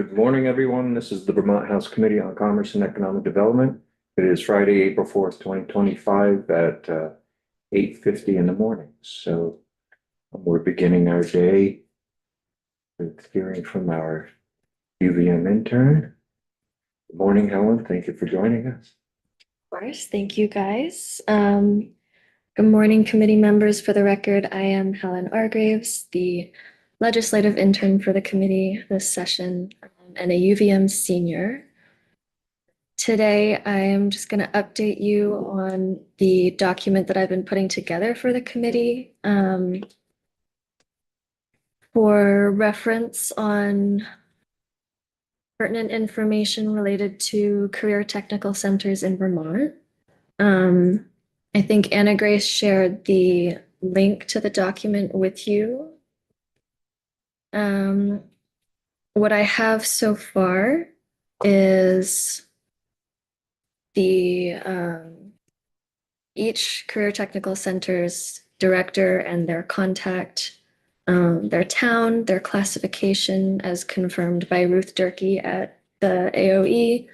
Good morning, everyone. This is the Vermont House Committee on Commerce and Economic Development. It is Friday, April 4th, 2025 at 8:50 in the morning. So we're beginning our day with hearing from our UVM intern. Good morning, Helen. Thank you for joining us. Of course, thank you guys. Good morning, committee members. For the record, I am Helen Argraves, the legislative intern for the committee this session, and a UVM senior. Today, I am just going to update you on the document that I've been putting together for the committee. For reference on pertinent information related to career technical centers in Vermont. I think Anna Grace shared the link to the document with you. What I have so far is the each career technical center's director and their contact, their town, their classification as confirmed by Ruth Durkee at the AOE,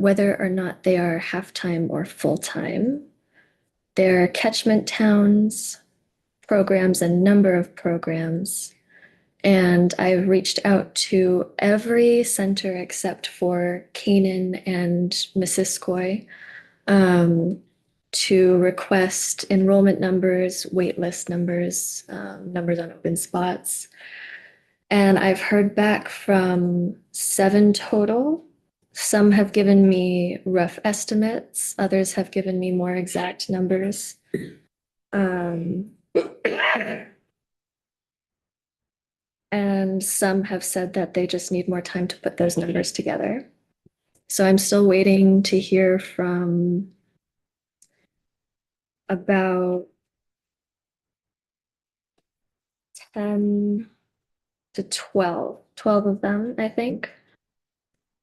whether or not they are half-time or full-time, their catchment towns, programs, and number of programs. And I've reached out to every center except for Canaan and Missisquoi to request enrollment numbers, waitlist numbers, numbers on open spots. And I've heard back from 7 total. Some have given me rough estimates. Others have given me more exact numbers. And some have said that they just need more time to put those numbers together. So I'm still waiting to hear from about 10 to 12 of them, I think.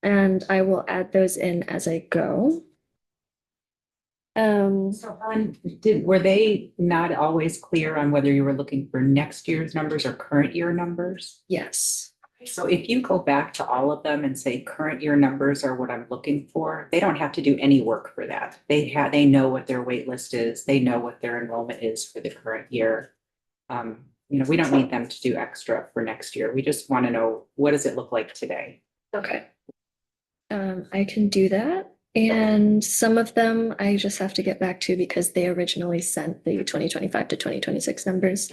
And I will add those in as I go. So Helen, were they not always clear on whether you were looking for next year's numbers or current year numbers? Yes. So if you go back to all of them and say current year numbers are what I'm looking for, they don't have to do any work for that. They know what their wait list is. They know what their enrollment is for the current year. We don't need them to do extra for next year. We just want to know, what does it look like today? Okay. I can do that. And some of them I just have to get back to because they originally sent the 2025 to 2026 numbers.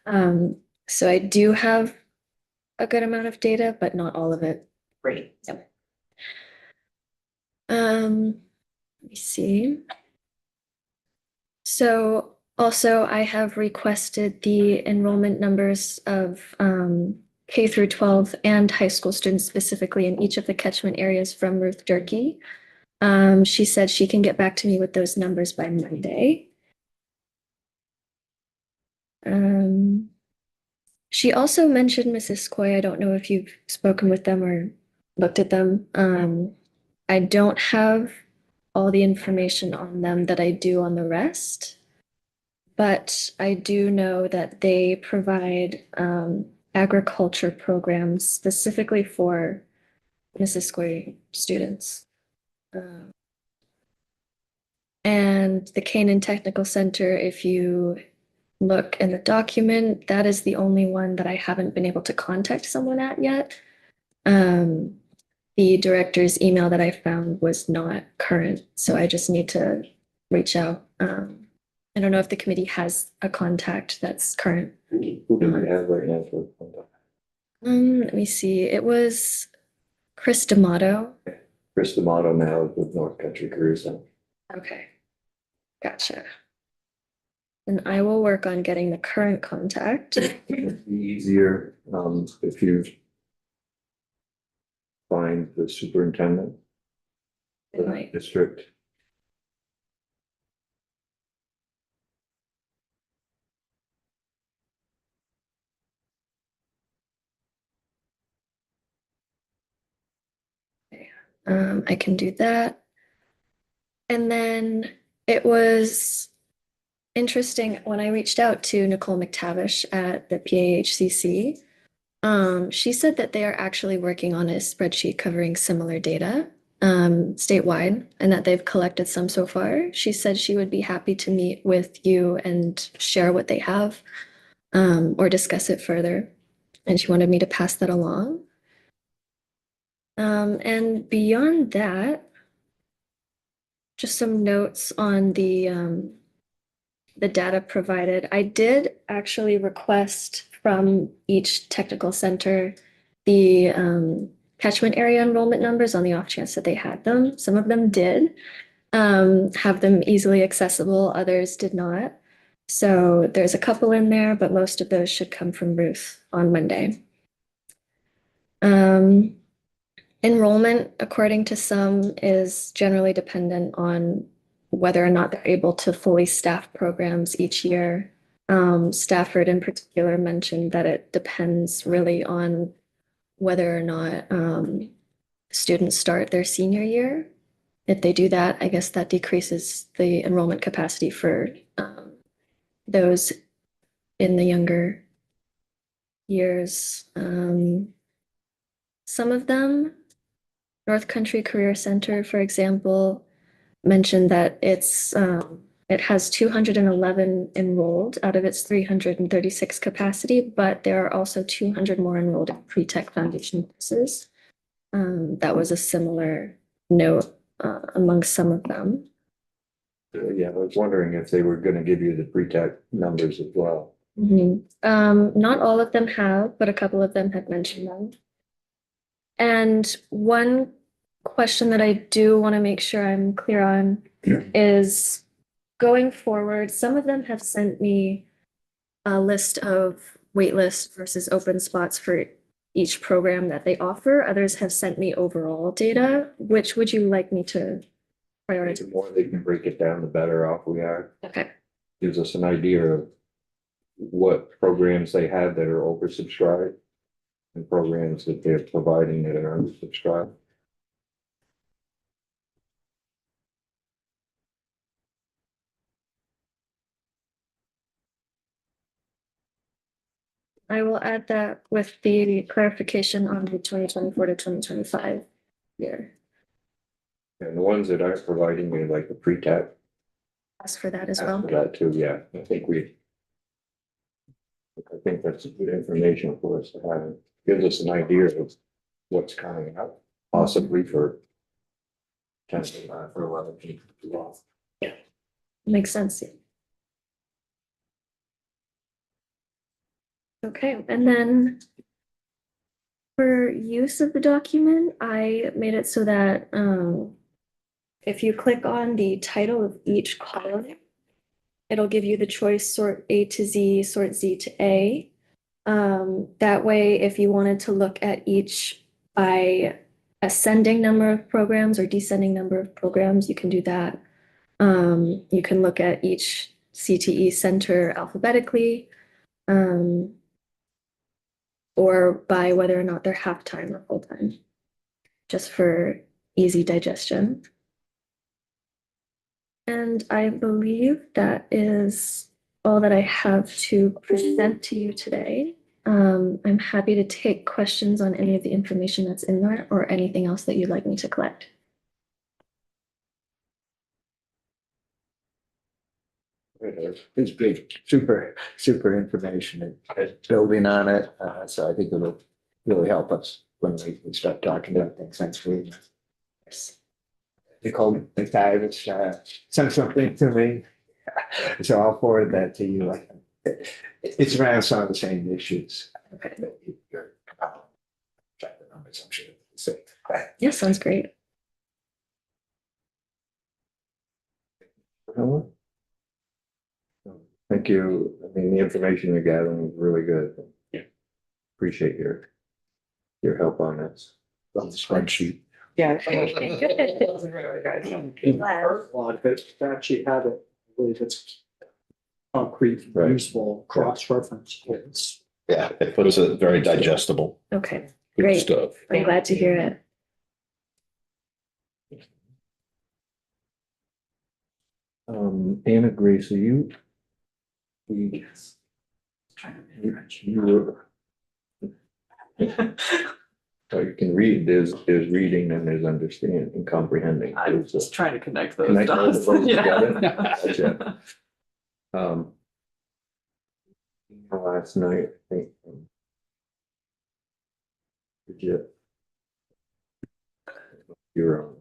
So I do have a good amount of data, but not all of it. Great. Yep. Let me see. So also I have requested the enrollment numbers of K through 12 and high school students specifically in each of the catchment areas from Ruth Durkee. She said she can get back to me with those numbers by Monday. She also mentioned Missisquoi. I don't know if you've spoken with them or looked at them. I don't have all the information on them that I do on the rest, but I do know that they provide agriculture programs specifically for Missisquoi students. And the Canaan Technical Center, if you look in the document, that is the only one that I haven't been able to contact someone at yet. The director's email that I found was not current, so I just need to reach out. I don't know if the committee has a contact that's current. Who do we have right now for contact? Let me see. It was Chris D'Amato. Chris D'Amato now with North Country Career Center. Okay, gotcha. And I will work on getting the current contact. It'd be easier if you find the superintendent for that district. I can do that. And then it was interesting when I reached out to Nicole McTavish at the PAHCC. She said that they are actually working on a spreadsheet covering similar data statewide, and that they've collected some so far. She said she would be happy to meet with you and share what they have, or discuss it further. And she wanted me to pass that along. And beyond that, just some notes on the data provided. I did actually request from each technical center the catchment area enrollment numbers on the off chance that they had them. Some of them did have them easily accessible, others did not. So there's a couple in there, but most of those should come from Ruth on Monday. Enrollment, according to some, is generally dependent on whether or not they're able to fully staff programs each year. Stafford in particular mentioned that it depends really on whether or not students start their senior year. If they do that, I guess that decreases the enrollment capacity for those in the younger years. Some of them, North Country Career Center, for example, mentioned that it has 211 enrolled out of its 336 capacity, but there are also 200 more enrolled in pre-tech foundation courses. That was a similar note among some of them. Yeah, I was wondering if they were gonna give you the pre-tech numbers as well. Not all of them have, but a couple of them had mentioned them. And one question that I do want to make sure I'm clear on is going forward, some of them have sent me a list of waitlist versus open spots for each program that they offer. Others have sent me overall data. Which would you like me to prioritize? The more they can break it down, the better off we are. Okay. Gives us an idea of what programs they have that are oversubscribed and programs that they're providing that are undersubscribed. I will add that with the clarification on the 2024 to 2025 year. And the ones that aren't providing me like the pre-tech, Ask for that as ask well. for that too, yeah, I think that's good information for us to have. Gives us an idea of what's coming up, possibly for 11 people. Makes sense. Okay, and then for use of the document, I made it so that if you click on the title of each column, it'll give you the choice sort A to Z, sort Z to A. That way, if you wanted to look at each by ascending number of programs or descending number of programs, you can do that. You can look at each CTE center alphabetically, or by whether or not they're half-time or full-time, just for easy digestion. And I believe that is all that I have to present to you today. I'm happy to take questions on any of the information that's in there or anything else that you'd like me to collect. It's big, super information and building on it. So I think it'll really help us when we start talking about things next week. Nicole, the guy that's sent something to me. So I'll forward that to you. It's around some of the same issues. Okay. that you're check the numbers, I'm sure. So, Yeah, sounds great. Thank you. I mean, the information you're gathering is really good. Yeah. Appreciate your help on this. on the spreadsheet. Yeah. That she had it, I believe it's concrete, Right. usable, cross-reference. It's Yeah, it puts it very digestible. Okay, Good Great. stuff. I'm glad to hear it. Anna Grace, are you? You were So you can read, there's reading and there's understanding and comprehending. I'm There's a- just trying to connect those Connect both dots. of those together? Yeah. Gotcha. Last night, I think. Bridget. You're on.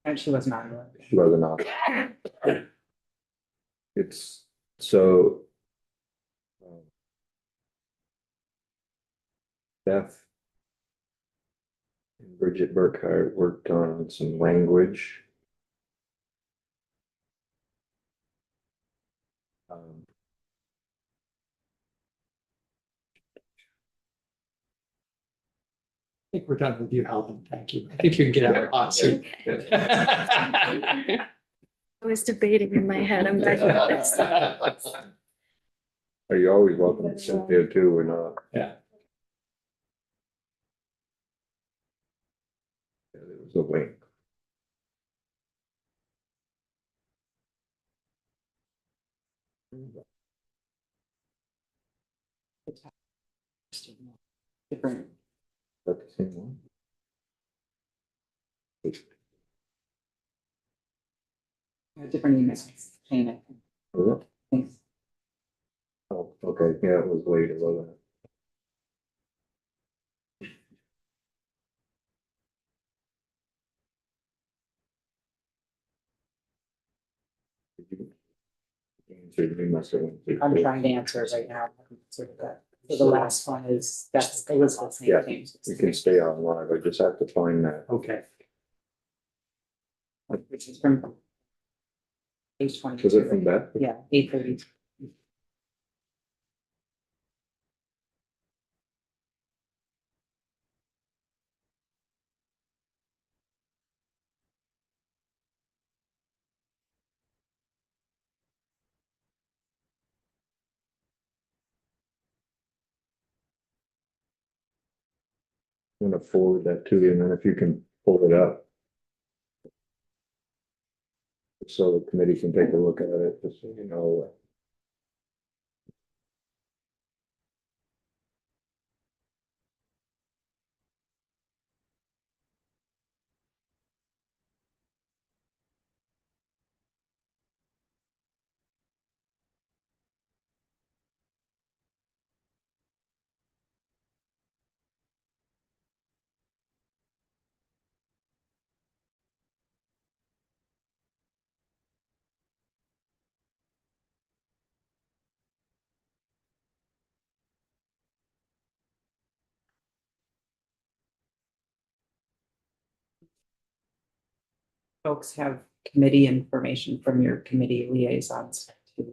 And she was not. She wasn't on. It's so. Beth. And Bridget Burkhardt worked on some language. Um, I think we're done with you, Helen. Thank you. I think you can get out of the hot seat. I was debating in my head. I'm glad you got this. Are you always welcome to sit there too or not? Yeah. Yeah, there was a link. Different, Is that the same one? different emails. Jane, I think. Oh, Thanks. okay, yeah, it was later, wasn't it? You must have went through- I'm trying to answer it right now. So the last one is, that's Elizabeth's Yeah. name. You can stay online, I just have to find that. Okay. Which is from page 22. Was it from Beth? Yeah, 8:30. I'm gonna forward that to you, and then if you can pull it up. So the committee can take a look at it, just so you know. Folks have committee information from your committee liaisons to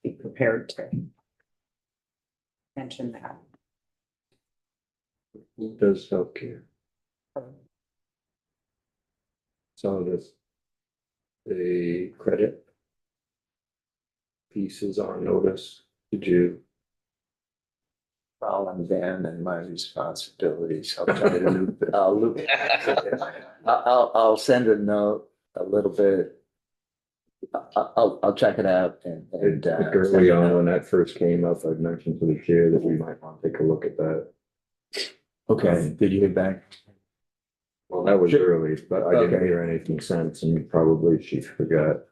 be prepared to mention that. Who does healthcare? So this. The credit. Pieces on notice, did you? Following Dan and my responsibilities, I'll try to loop. I'll send a note a little bit. I'll check it out and. Early on, when that first came up, I mentioned to the chair that we might want to take a look at that. Okay, did you get back? Well, that was early, but I didn't Okay. hear anything since, and probably she forgot.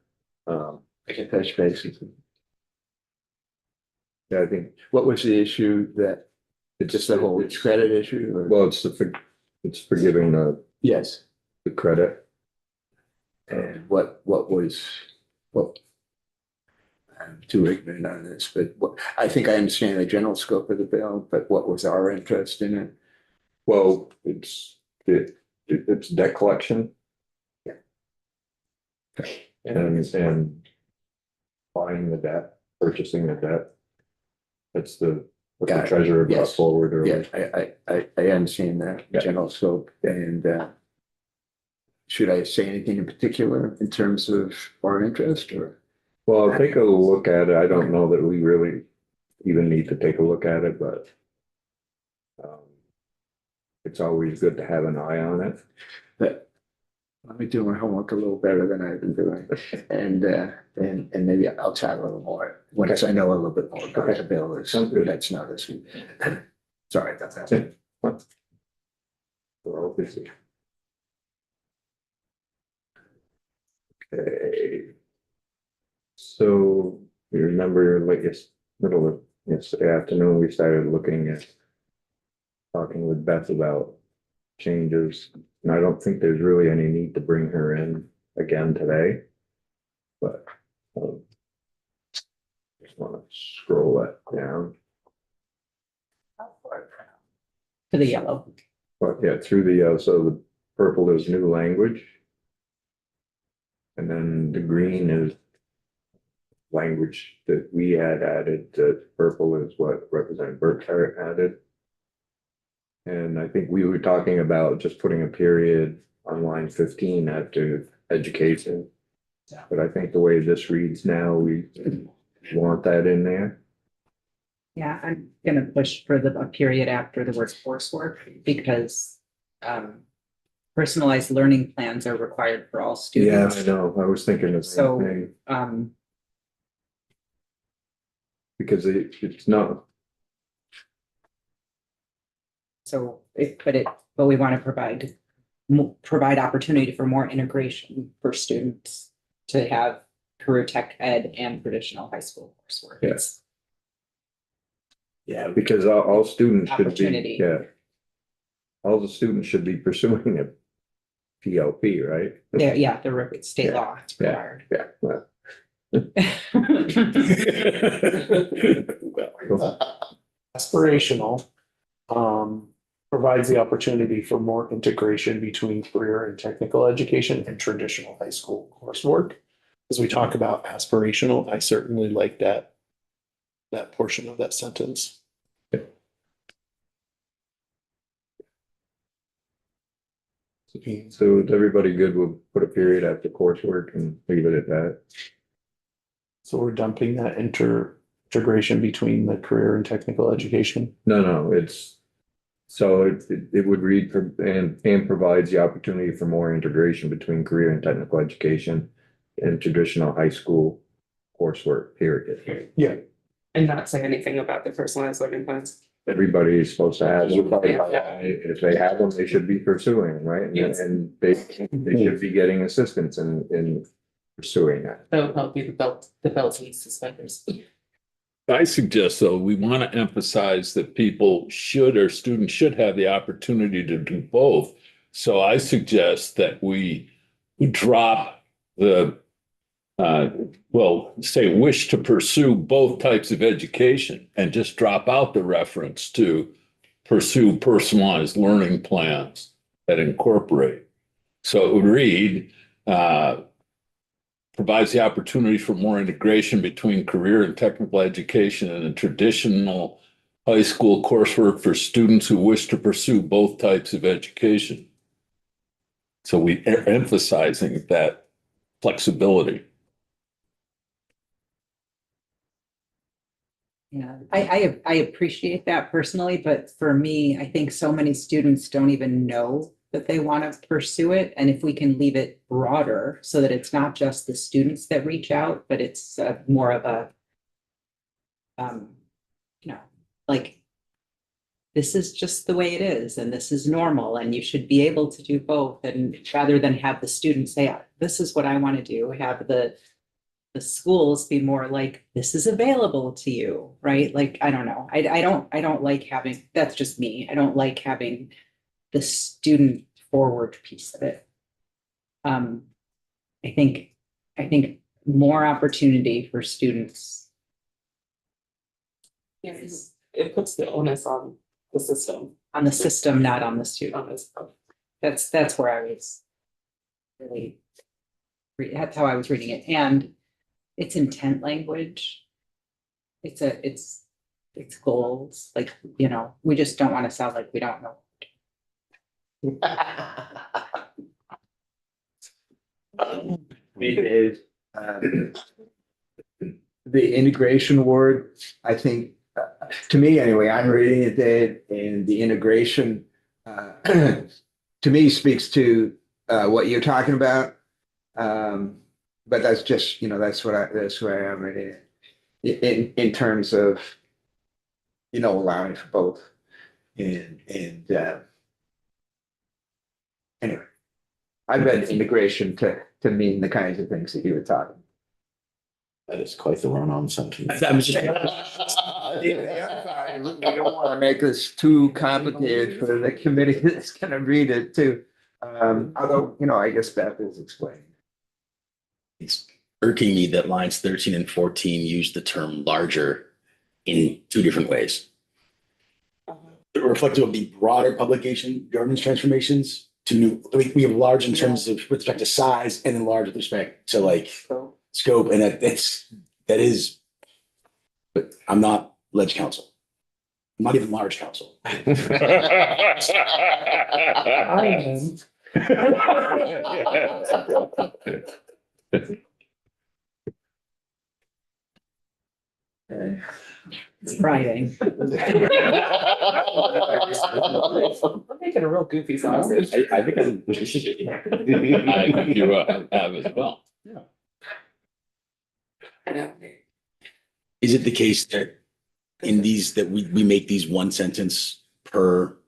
I can touch base with you. Yeah, I think What was the issue that, it's just the whole credit issue or? Well, it's forgiving Yes, the credit. and what was, I'm too ignorant on this, but I think I understand the general scope of the bill, but what was our interest in it? Well, it's debt collection. Yeah. And buying the debt, purchasing the debt. That's what the Got it. treasurer brought Yes. forward Yeah, earlier. I understand that Yeah. general scope and, should I say anything in particular in terms of our interest or? Well, take a look at it. I don't know that we really even need to take a look at it, but it's always good to have an eye on it. But Let me do my homework a little better than I've been doing. And maybe I'll chat a little more once I know a little bit more about the bill. Sounds good. That's not this week. Sorry about that. Yeah. We're all busy. Okay. So you remember like middle of yesterday afternoon, we started looking at talking with Beth about changes. And I don't think there's really any need to bring her in again today. But just want to scroll that down. To the yellow. But yeah, through the, so the purple is new language. And then the green is language that we had added. The purple is what Representative Burkhart added. And I think we were talking about just putting a period on line 15 after education. Yeah. But I think the way this reads now, we want that in there. Yeah, I'm gonna push for a period after the word coursework because personalized learning plans are required for all Yeah, students. I know. I was thinking the So- same thing because it's not. But we want to provide opportunity for more integration for students to have career tech ed and traditional high school coursework. Yes. Yeah, because all students should be, Opportunity. yeah. All the students should be pursuing a PLP, right? Yeah, the state Yeah, law is yeah. required. Yeah. Well, Aspirational, provides the opportunity for more integration between career and technical education and traditional high school coursework. As we talk about aspirational, I certainly like that portion of that sentence. So is everybody good? We'll put a period after coursework and leave it at that. So we're dumping that integration between the career and technical education. No, so it would read and provides the opportunity for more integration between career and technical education and traditional high school coursework, period. Yeah. And not say anything about the personalized learning plans. Everybody is supposed to have them. Yeah. If they have them, they should be pursuing, right? And- Yes. And they should be getting assistance in pursuing that. That would help be the belts and suspenders. I suggest, though, we want to emphasize that people should or students should have the opportunity to do both. So I suggest that we drop the, say wish to pursue both types of education and just drop out the reference to pursue personalized learning plans that incorporate. So it would read, provides the opportunity for more integration between career and technical education and the traditional high school coursework for students who wish to pursue both types of education. So we are emphasizing that flexibility. Yeah, I appreciate that personally, but for me, I think so many students don't even know that they want to pursue it. And if we can leave it broader so that it's not just the students that reach out, but it's more of a, like, this is just the way it is and this is normal and you should be able to do both. And rather than have the students say, this is what I want to do, have the schools be more like, this is available to you, right? Like, I don't know. I don't like having, that's just me. I don't like having the student forward piece of it. I think more opportunity for students. Yes, it puts the onus on the system. On the system, not on the student. On this. That's where I was really, that's how I was reading it. And it's intent language. It's goals, like, we just don't want to sound like we don't know. The integration word, I think, to me anyway, I'm reading it there, and the integration to me speaks to what you're talking about. But that's just, that's where I am in terms of, allowing for both. And anyway, I read integration to mean the kinds of things that you were talking. That is quite the run-on sentence. I'm just. We don't want to make this too complicated for the committee that's gonna read it too. Although, I guess Beth is explaining. It's irking me that lines 13 and 14 use the term larger in two different ways. Reflective of the broader publication governance transformations to new, we have large in terms of with respect to size and then large with respect to like scope. And that is, but I'm not ledge council. I'm not even large council. It's Friday. We're making a real goofy sausage. I think I think you have as well. I know. Is it the case that in these, that we make these one sentence per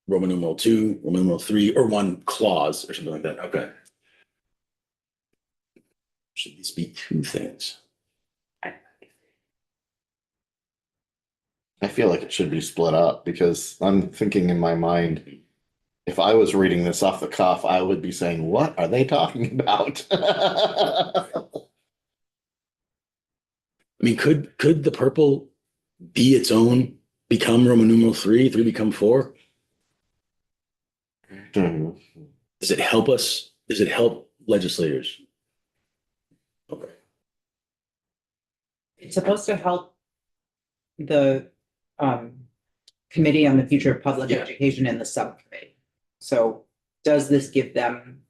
Roman numeral 2, Roman numeral 3, or one clause or something like that? Okay. Should these be two things? I feel like it should be split up because I'm thinking in my mind, if I was reading this off the cuff, I would be saying, what are they talking about? I mean, could the purple be its own, become Roman numeral 3, 3 become 4? Mhm. Does it help us? Does it help legislators? Okay. It's supposed to help the committee on the future of public Yeah. education and the subcommittee. So does this give them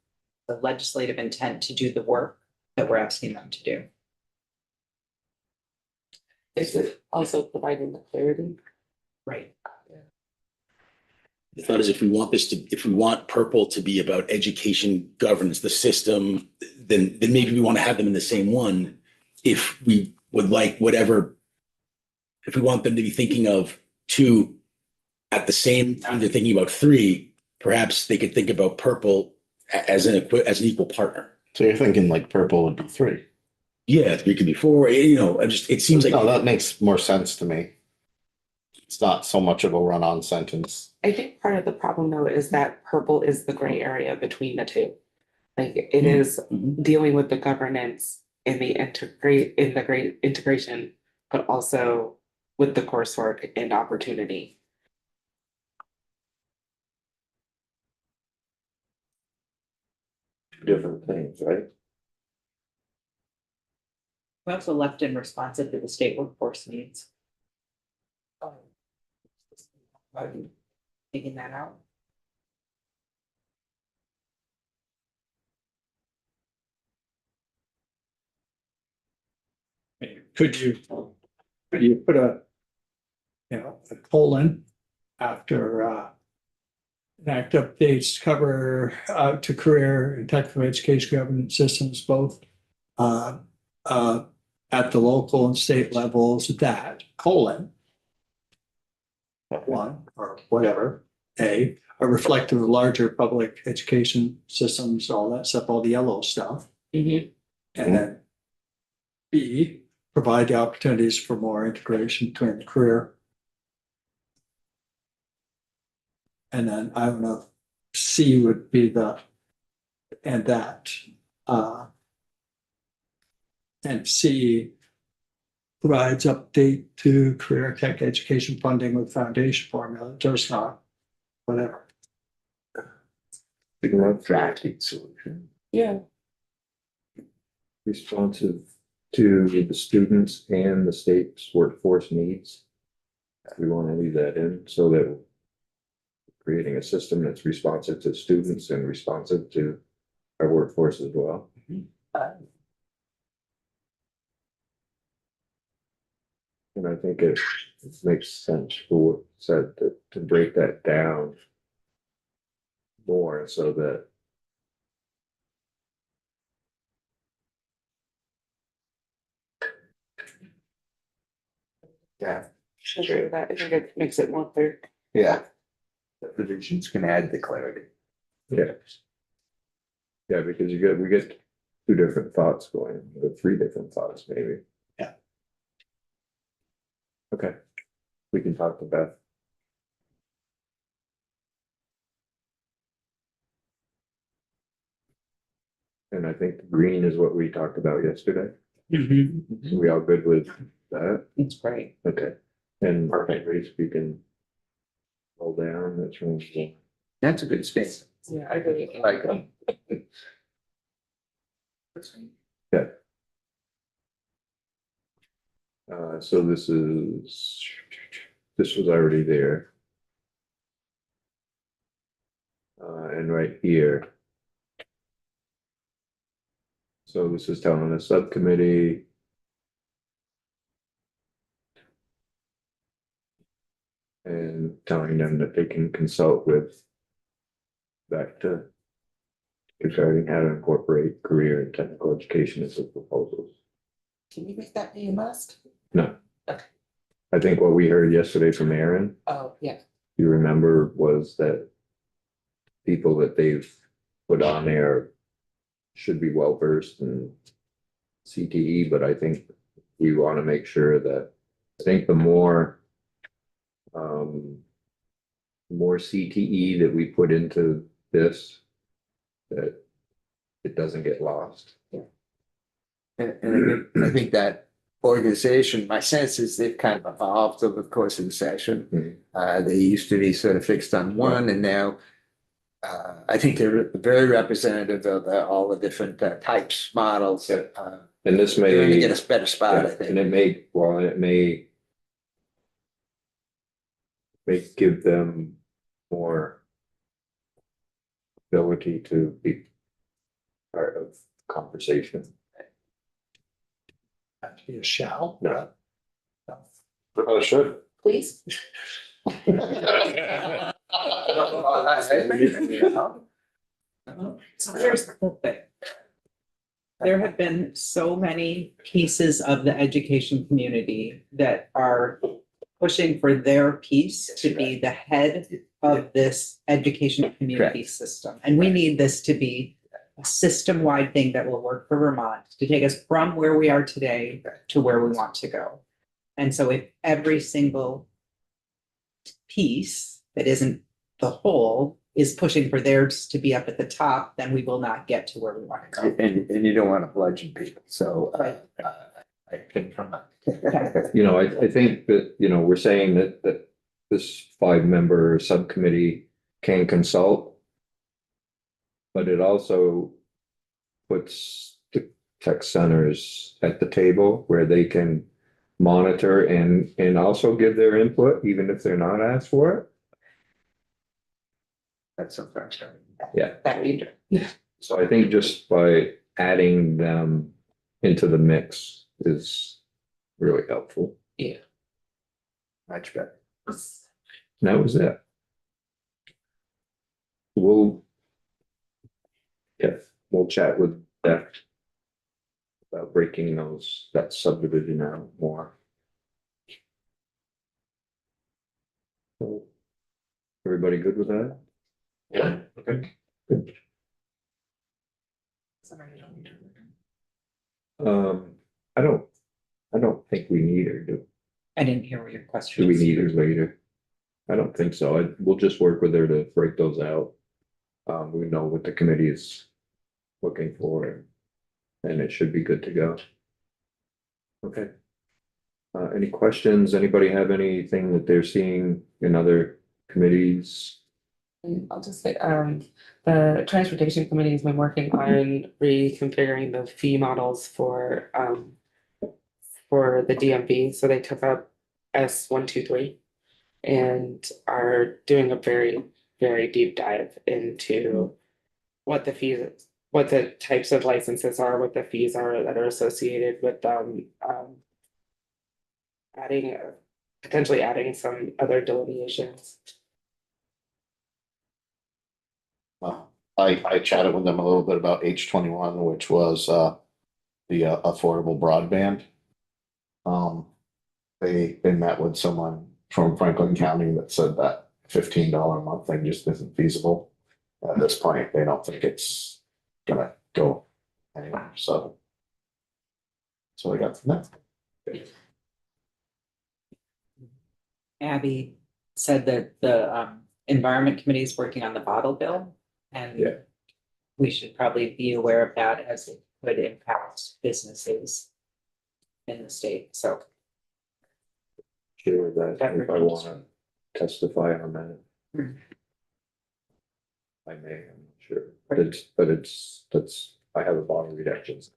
the legislative intent to do the work that we're asking them to do? Is it also providing the clarity? Right. The thought is if we want purple to be about education governance, the system, then maybe we want to have them in the same one. If we would like whatever, if we want them to be thinking of 2 at the same time they're thinking about 3, perhaps they could think about purple as an equal partner. So you're thinking like purple would be 3. Yeah, 3 could be 4, it seems like. No, that makes more sense to me. It's not so much of a run-on sentence. I think part of the problem though is that purple is the gray area between the two. Like it is Mhm. dealing with the governance in the great integration, but also with the coursework and opportunity. Different things, right? We also left in responsive to the state workforce needs. Taking that out. Could you put a colon after act updates cover to career and technical education governance systems, both at the local and state levels, that colon one or whatever, a reflective of larger public education systems, all that stuff, all the yellow stuff. Mhm. And then B, provide the opportunities for more integration between the career. And then I don't know, C would be and C provides update to career tech education funding with foundation formula, just not whatever. Drafting solution. Yeah. Responsive to the students and the state's workforce needs. We want to leave that in so that we're creating a system that's responsive to students and responsive to our workforce as well. And I think it makes sense for what said to break that down more so that Yeah, Sure, that I think it makes it more clear. yeah. The divisions can add the clarity. Yeah. Yeah, because we get two different thoughts going, or three different thoughts maybe. Yeah. Okay, we can talk to Beth. And I think green is what we talked about yesterday. So we all good with that? It's great. Okay. And race we can roll down, that's really That's a good space. Yeah, I agree. Like, so this was already there. And right here. So this is telling the subcommittee. And telling them that they can consult with. Back to. Regarding how to incorporate career and technical education as a proposals. Can you make that be a must? No. Okay. I think what we heard yesterday from Aaron, Oh, yeah. you remember, was that. People that they've put on there. Should be well versed in. CTE, but I think we want to make sure that, I think the more. More CTE that we put into this. That it doesn't get lost. and I think that organization, my sense is they've kind of evolved over the course of the session. They used to be sort of fixed on one, and now. I think they're very representative of all the different types, models. Yeah. And this They're gonna may, get us better spot, I and think. it may, well, it may. May give them more. Ability to be. Part of conversation. Have to be a shall. No. Oh, should. Please. So here's the thing. There have been so many pieces of the education community that are pushing for their piece to be the head of this education community system. And we need this to be a system-wide thing that will work for Vermont, to take us from where we are today to where we want to go. And so if every single piece that isn't the whole is pushing for theirs to be up at the top, then we will not get to where we want to go. And you don't want to bludgeon people, so. I can from. I think that, we're saying that this 5-member subcommittee can consult. But it also puts the tech centers at the table where they can monitor and also give their input, even if they're not asked for it. That's sometimes. Yeah. That you do. So I think just by adding them into the mix is really helpful. Yeah. Much better. And that was it. We'll chat with Beth about breaking that subdivision out more. So, everybody good with that? Yeah. Okay. Good. I don't think we need her, I didn't hear your question. do we need her later? I don't think so. We'll just work with her to break those out. We know what the committee is looking for, and it should be good to go. Okay. Any questions? Anybody have anything that they're seeing in other committees? I'll just say, the transportation committee has been working on reconfiguring the fee models for the DMV. So they took up S123 and are doing a very, very deep dive into what the fees, what the types of licenses are, what the fees are that are associated with them. Potentially adding some other delineations. Well, I chatted with them a little bit about H21, which was the affordable broadband. they met with someone from Franklin County that said that $15 a month thing just isn't feasible. At this point, they don't think it's gonna go anywhere, so. So I got from that. Abby said that the Environment Committee is working on the bottle bill. And Yeah. we should probably be aware of that as it could impact businesses in the state, so. Sure that if I wanna testify on that. Hmm. I may, I'm not sure, but that's, I have a bottle redactions.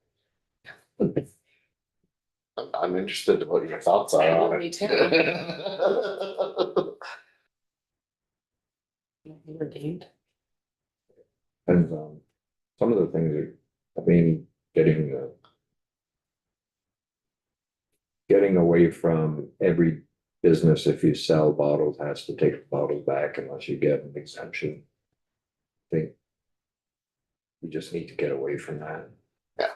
I'm interested in what your thoughts are on it. Me too. You redeemed. And some of the things are, I mean, getting away from every business, if you sell bottles, has to take the bottles back unless you get an exemption. I think you just need to get away from that. Yeah,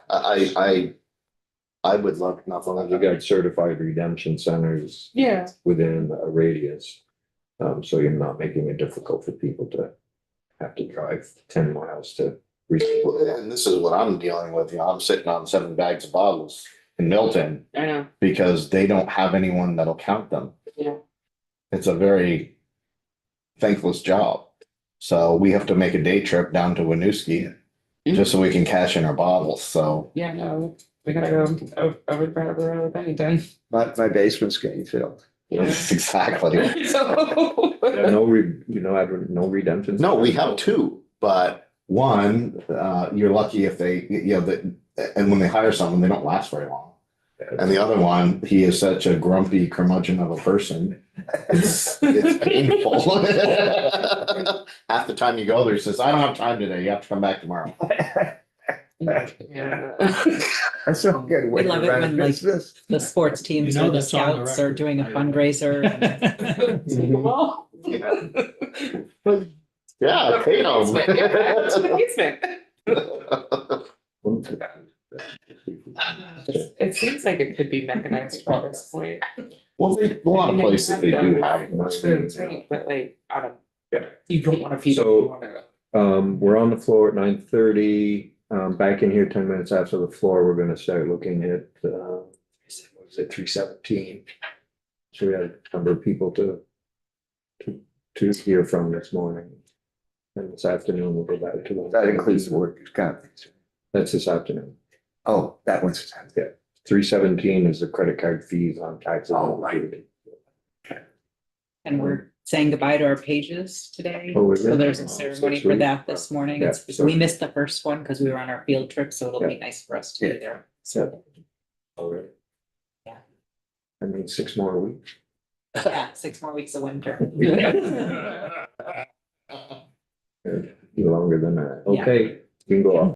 I would love nothing. You got certified redemption centers Yeah. within a radius. So you're not making it difficult for people to have to drive 10 miles to. And this is what I'm dealing with, you know, I'm sitting on 7 bags of bottles in Milton I know. because they don't have anyone that'll count them. Yeah. It's a very thankless job. So we have to make a day trip down to Winooski just so we can cash in our bottles, so. Yeah, no, we gotta go over to Brattleboro with Bennington. My basement's getting filled. Exactly. So. No redemptions. No, we have 2, but one, you're lucky if they, you know, and when they hire someone, they don't last very long. And the other one, he is such a grumpy curmudgeon of a person. It's painful. Half the time you go there, he says, I don't have time today. You have to come back tomorrow. Yeah. That's so good. We love it when, like, business. the sports teams You know or the that's on the scouts are record. doing a fundraiser. Yeah, pay them. To the basement. It seems like it could be mechanized by this point. Well, a lot of places they do have. Right, but like, I don't. Yeah. You don't wanna feed. So- We're on the floor at 9:30, back in here 10 minutes after the floor, we're gonna start looking at, what was it, 317? So we had a number of people to hear from this morning. And this afternoon, we'll go back to. That includes the workers' comp. That's this afternoon. Oh, that one's. Yeah, 317 is the credit card fees on taxes. Oh, right. And we're saying goodbye to our pages today. Oh, is it? So there's a Oh, ceremony so for sweet. that this morning. Yeah, It's, so- we missed the first one because we were on our field trip, so it'll be Yeah. nice for us to be there. So, Already. Yeah. I mean, 6 more weeks. yeah, 6 more weeks of winter. Longer than that. Yeah. Okay, you can go off.